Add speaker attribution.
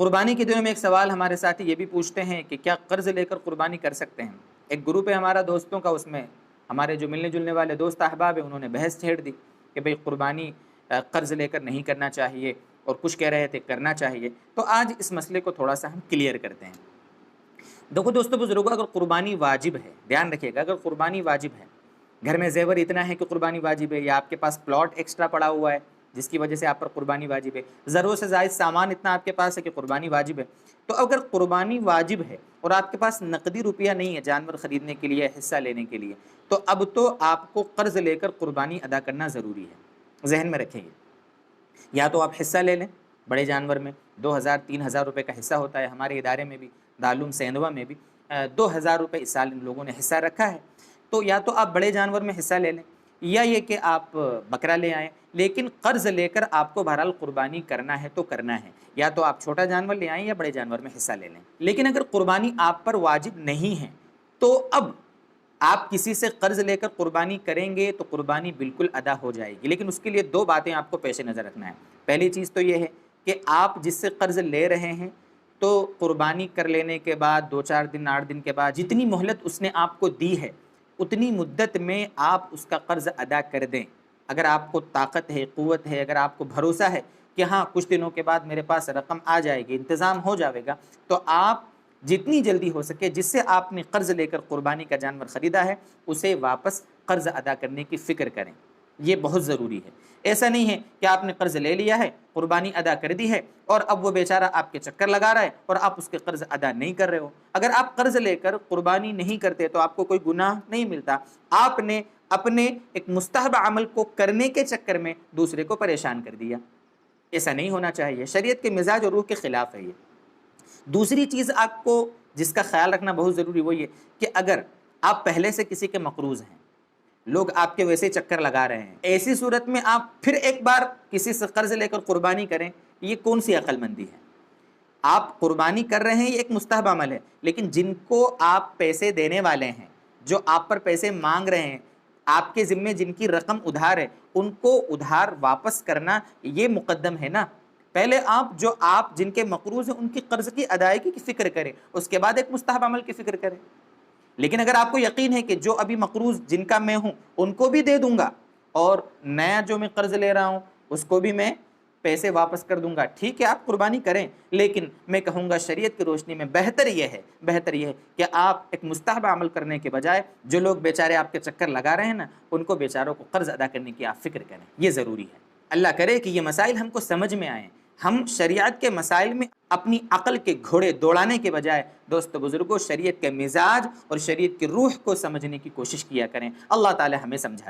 Speaker 1: قربانی کے دنوں میں ایک سوال ہمارے ساتھی یہ بھی پوچھتے ہیں کہ کیا قرض لے کر قربانی کر سکتے ہیں؟ ایک گروپ ہے ہمارا دوستوں کا، اس میں ہمارے جو ملنے جلنے والے دوست احباب ہیں انہوں نے بحث چھیڑ دی کہ بھئی قربانی قرض لے کر نہیں کرنا چاہیے، اور کچھ کہہ رہے تھے کرنا چاہیے۔ تو آج اس مسئلے کو تھوڑا سا ہم کلیئر کرتے ہیں۔ دیکھو دوستو بزرگوں، اگر قربانی واجب ہے، دھیان رکھیے گا، اگر قربانی واجب ہے، گھر میں زیور اتنا ہے کہ قربانی واجب ہے، یا آپ کے پاس پلاٹ ایکسٹرا پڑا ہوا ہے جس کی وجہ سے آپ پر قربانی واجب ہے، ضرورت سے زائد سامان اتنا آپ کے پاس ہے کہ قربانی واجب ہے، تو اگر قربانی واجب ہے اور آپ کے پاس نقدی روپیہ نہیں ہے جانور خریدنے کے لیے، حصہ لینے کے لیے، تو اب تو آپ کو قرض لے کر قربانی ادا کرنا ضروری ہے۔ ذہن میں رکھیں گے، یا تو آپ حصہ لے لیں بڑے جانور میں، 2000-3000 روپے کا حصہ ہوتا ہے، ہمارے ادارے میں بھی، دارالعلوم سیندوا میں بھی 2000 روپے اس سال ان لوگوں نے حصہ رکھا ہے، تو یا تو آپ بڑے جانور میں حصہ لے لیں، یا یہ کہ آپ بکرا لے آئیں، لیکن قرض لے کر آپ کو بہرحال قربانی کرنا ہے تو کرنا ہے، یا تو آپ چھوٹا جانور لے آئیں یا بڑے جانور میں حصہ لے لیں۔ لیکن اگر قربانی آپ پر واجب نہیں ہے تو اب آپ کسی سے قرض لے کر قربانی کریں گے تو قربانی بالکل ادا ہو جائے گی، لیکن اس کے لیے 2 باتیں آپ کو پیش نظر رکھنا ہے۔ پہلی چیز تو یہ ہے کہ آپ جس سے قرض لے رہے ہیں تو قربانی کر لینے کے بعد 2-4 دن 8 دن کے بعد جتنی مہلت اس نے آپ کو دی ہے اتنی مدت میں آپ اس کا قرض ادا کر دیں۔ اگر آپ کو طاقت ہے، قوت ہے، اگر آپ کو بھروسہ ہے کہ ہاں کچھ دنوں کے بعد میرے پاس رقم آ جائے گی، انتظام ہو جائے گا، تو آپ جتنی جلدی ہو سکے جس سے آپ نے قرض لے کر قربانی کا جانور خریدا ہے اسے واپس قرض ادا کرنے کی فکر کریں۔ یہ بہت ضروری ہے۔ ایسا نہیں ہے کہ آپ نے قرض لے لیا ہے، قربانی ادا کر دی ہے، اور اب وہ بیچارہ آپ کے چکر لگا رہا ہے اور آپ اس کے قرض ادا نہیں کر رہے ہو۔ اگر آپ قرض لے کر قربانی نہیں کرتے تو آپ کو کوئی گناہ نہیں ملتا، آپ نے اپنے ایک مستحب عمل کو کرنے کے چکر میں دوسرے کو پریشان کر دیا۔ ایسا نہیں ہونا چاہیے، شریعت کے مزاج اور روح کے خلاف ہے یہ۔ دوسری چیز آپ کو جس کا خیال رکھنا بہت ضروری وہ یہ کہ اگر آپ پہلے سے کسی کے مقروض ہیں، لوگ آپ کے ویسے چکر لگا رہے ہیں، ایسی صورت میں آپ پھر ایک بار کسی سے قرض لے کر قربانی کریں، یہ کون سی عقل مندی ہے؟ آپ قربانی کر رہے ہیں، یہ ایک مستحب عمل ہے، لیکن جن کو آپ پیسے دینے والے ہیں، جو آپ پر پیسے مانگ رہے ہیں، آپ کے ذمے جن کی رقم ادھار ہے، ان کو ادھار واپس کرنا یہ مقدم ہے نا۔ پہلے آپ جن کے مقروض ہیں ان کی قرض کی ادائیگی کی فکر کریں، اس کے بعد ایک مستحب عمل کی فکر کریں۔ لیکن اگر آپ کو یقین ہے کہ جو ابھی مقروض جن کا میں ہوں ان کو بھی دے دوں گا اور نیا جو میں قرض لے رہا ہوں اس کو بھی میں پیسے واپس کر دوں گا، ٹھیک ہے آپ قربانی کریں، لیکن میں کہوں گا شریعت کی روشنی میں بہتر یہ ہے کہ آپ ایک مستحب عمل کرنے کے بجائے جو لوگ بیچارے آپ کے چکر لگا رہے ہیں نا ان کو بیچاروں کو قرض ادا کرنے کی آپ فکر کریں، یہ ضروری ہے۔ اللہ کرے کہ یہ مسائل ہم کو سمجھ میں آئیں، ہم شریعت کے مسائل میں اپنی عقل کے گھوڑے دوڑانے کے بجائے دوستو بزرگوں شریعت کے مزاج اور شریعت کی روح کو سمجھنے کی کوشش کیا کریں۔ اللہ تعالی ہمیں سمجھا دے۔